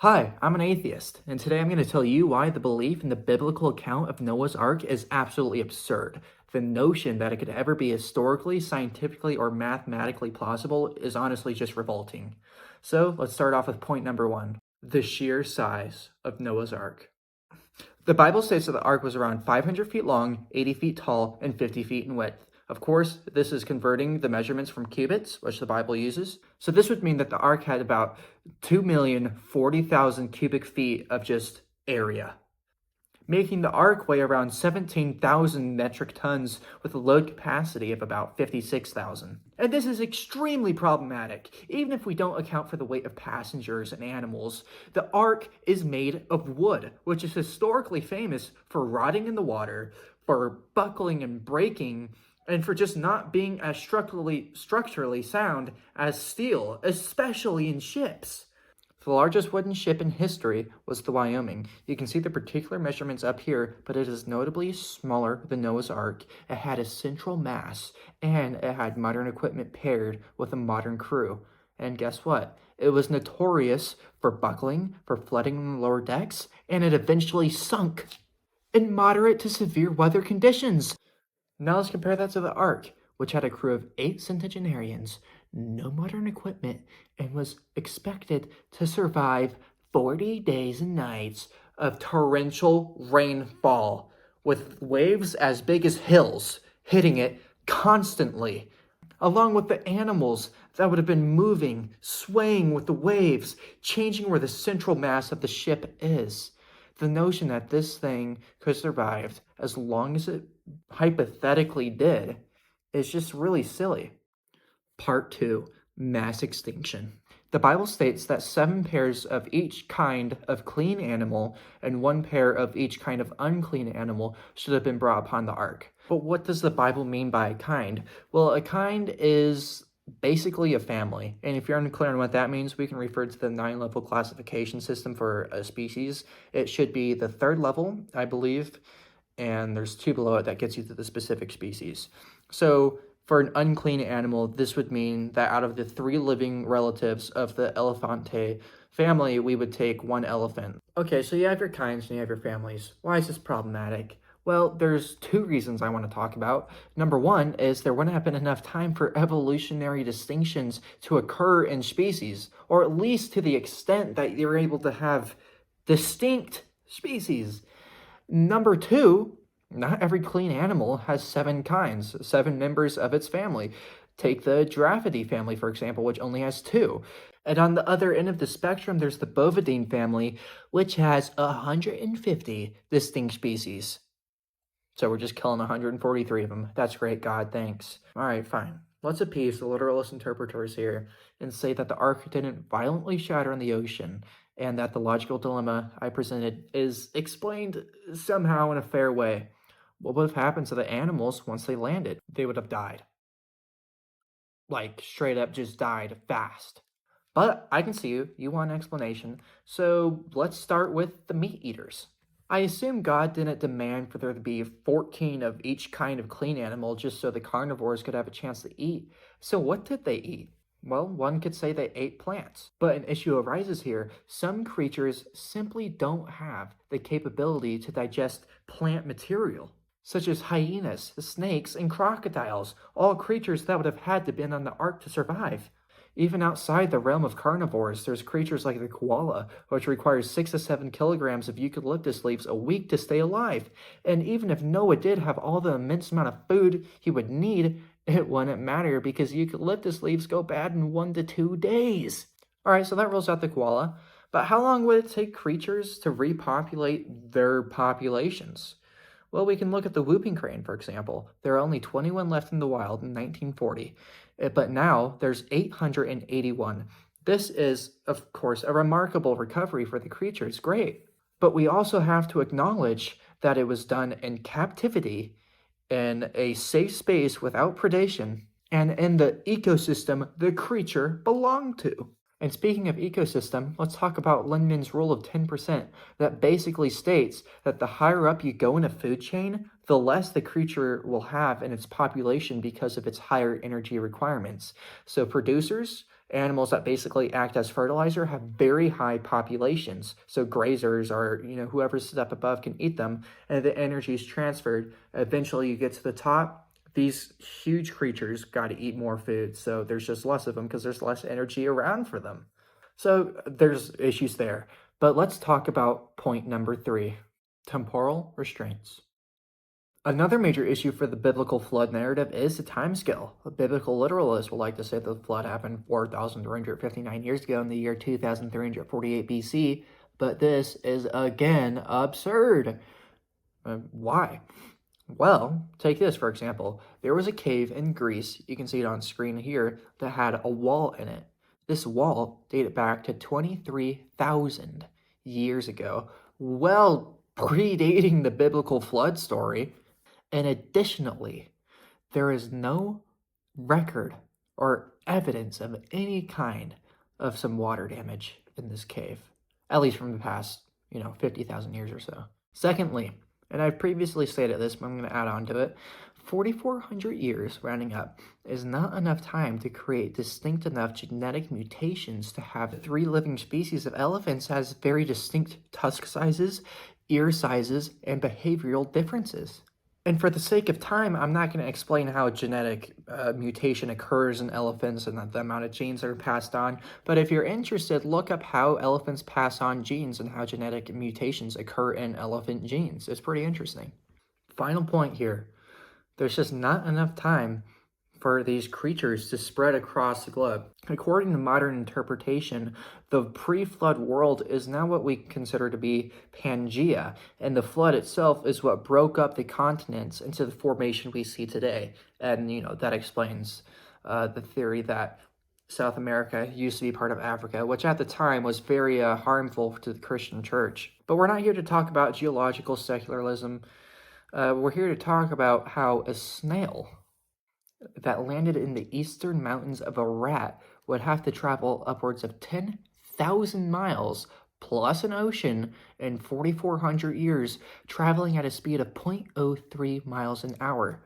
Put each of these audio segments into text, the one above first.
Hi, I'm an atheist, and today I'm going to tell you why the belief in the biblical account of Noah's Ark is absolutely absurd. The notion that it could ever be historically, scientifically, or mathematically plausible is honestly just revolting. So let's start off with point number one, the sheer size of Noah's Ark. The Bible states that the ark was around 500 feet long, 80 feet tall, and 50 feet in width. Of course, this is converting the measurements from cubits, which the Bible uses. So this would mean that the ark had about 2,040,000 cubic feet of just area, making the ark weigh around 17,000 metric tons with a load capacity of about 56,000. And this is extremely problematic. Even if we don't account for the weight of passengers and animals, the ark is made of wood, which is historically famous for rotting in the water, for buckling and breaking, and for just not being as structurally sound as steel, especially in ships. The largest wooden ship in history was the Wyoming. You can see the particular measurements up here, but it is notably smaller than Noah's Ark. It had a central mass, and it had modern equipment paired with a modern crew. And guess what? It was notorious for buckling, for flooding on the lower decks, and it eventually sunk in moderate to severe weather conditions. Now let's compare that to the Ark, which had a crew of 8 centenarians, no modern equipment, and was expected to survive 40 days and nights of torrential rainfall, with waves as big as hills hitting it constantly, along with the animals that would have been moving, swaying with the waves, changing where the central mass of the ship is. The notion that this thing could survive as long as it hypothetically did is just really silly. Part 2, Mass Extinction. The Bible states that 7 pairs of each kind of clean animal and 1 pair of each kind of unclean animal should have been brought upon the ark. But what does the Bible mean by a kind? Well, a kind is basically a family. And if you're unclear on what that means, we can refer to the 9-level classification system for a species. It should be the 3rd level, I believe, and there's 2 below it that gets you to the specific species. So for an unclean animal, this would mean that out of the 3 living relatives of the Elephante family, we would take 1 elephant. Okay, so you have your kinds and you have your families. Why is this problematic? Well, there's 2 reasons I want to talk about. Number 1 is there wouldn't have been enough time for evolutionary distinctions to occur in species, or at least to the extent that you're able to have distinct species. Number 2, not every clean animal has 7 kinds, 7 members of its family. Take the Giraffidae family, for example, which only has 2. And on the other end of the spectrum, there's the Bovidine family, which has 150 distinct species. So we're just killing 143 of them. That's great, God, thanks. All right, fine. Let's appease the literalist interpreters here and say that the ark didn't violently shatter in the ocean, and that the logical dilemma I presented is explained somehow in a fair way. What would have happened to the animals once they landed? They would have died. Like, straight up just died fast. But I can see you want an explanation, so let's start with the meat eaters. I assume God didn't demand for there to be 14 of each kind of clean animal just so the carnivores could have a chance to eat. So what did they eat? Well, one could say they ate plants. But an issue arises here. Some creatures simply don't have the capability to digest plant material, such as hyenas, snakes, and crocodiles, all creatures that would have had to been on the ark to survive. Even outside the realm of carnivores, there's creatures like the koala, which requires 6 to 7 kilograms of eucalyptus leaves a week to stay alive. And even if Noah did have all the immense amount of food he would need, it wouldn't matter because eucalyptus leaves go bad in 1 to 2 days. Alright, so that rules out the koala. But how long would it take creatures to repopulate their populations? Well, we can look at the whooping crane, for example. There are only 21 left in the wild in 1940, but now there's 881. This is, of course, a remarkable recovery for the creature. It's great. But we also have to acknowledge that it was done in captivity, in a safe space without predation, and in the ecosystem the creature belonged to. And speaking of ecosystem, let's talk about Lindeman's rule of 10% that basically states that the higher up you go in a food chain, the less the creature will have in its population because of its higher energy requirements. So producers Animals that basically act as fertilizer have very high populations. So grazers are, whoever's up above can eat them, and the energy is transferred. Eventually you get to the top. These huge creatures got to eat more food, so there's just less of them because there's less energy around for them. So there's issues there. But let's talk about point number 3, temporal restraints. Another major issue for the biblical flood narrative is the timescale. Biblical literalists will like to say that the flood happened 4,359 years ago in the year 2348 BC, but this is again absurd. Why? Well, take this for example. There was a cave in Greece, you can see it on screen here, that had a wall in it. This wall dated back to 23,000 years ago, well predating the biblical flood story. And additionally, there is no record or evidence of any kind of some water damage in this cave, at least from the past, 50,000 years or so. Secondly, and I've previously stated this, but I'm going to add on to it, 4,400 years, rounding up, is not enough time to create distinct enough genetic mutations to have 3 living species of elephants has very distinct tusk sizes, ear sizes, and behavioral differences. And for the sake of time, I'm not going to explain how genetic mutation occurs in elephants and the amount of genes that are passed on. But if you're interested, look up how elephants pass on genes and how genetic mutations occur in elephant genes. It's pretty interesting. Final point here. There's just not enough time for these creatures to spread across the globe. According to modern interpretation, the pre-flood world is now what we consider to be Pangea, and the flood itself is what broke up the continents into the formation we see today. And, that explains the theory that South America used to be part of Africa, which at the time was very harmful to the Christian church. But we're not here to talk about geological secularism. We're here to talk about how a snail that landed in the eastern mountains of Iraq would have to travel upwards of 10,000 miles plus an ocean in 4,400 years, traveling at a speed of 0.03 miles an hour.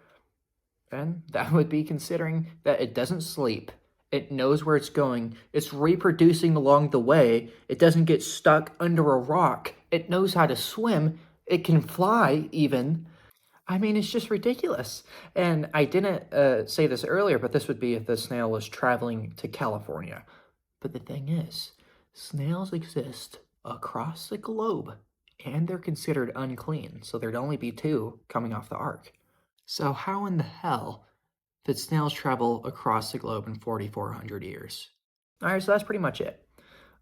And that would be considering that it doesn't sleep, it knows where it's going, it's reproducing along the way, it doesn't get stuck under a rock, it knows how to swim, it can fly even. I mean, it's just ridiculous. And I didn't say this earlier, but this would be if the snail was traveling to California. But the thing is, snails exist across the globe, and they're considered unclean, so there'd only be 2 coming off the ark. So how in the hell did snails travel across the globe in 4,400 years? All right, so that's pretty much it.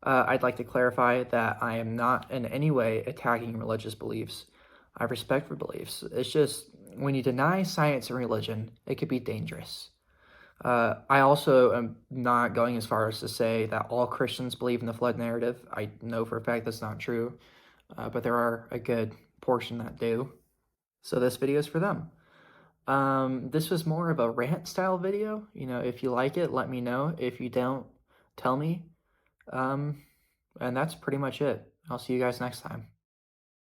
I'd like to clarify that I am not in any way attacking religious beliefs. I have respect for beliefs. It's just when you deny science and religion, it could be dangerous. I also am not going as far as to say that all Christians believe in the flood narrative. I know for a fact that's not true, but there are a good portion that do. So this video is for them. This was more of a rant style video. If you like it, let me know. If you don't, tell me. And that's pretty much it. I'll see you guys next time.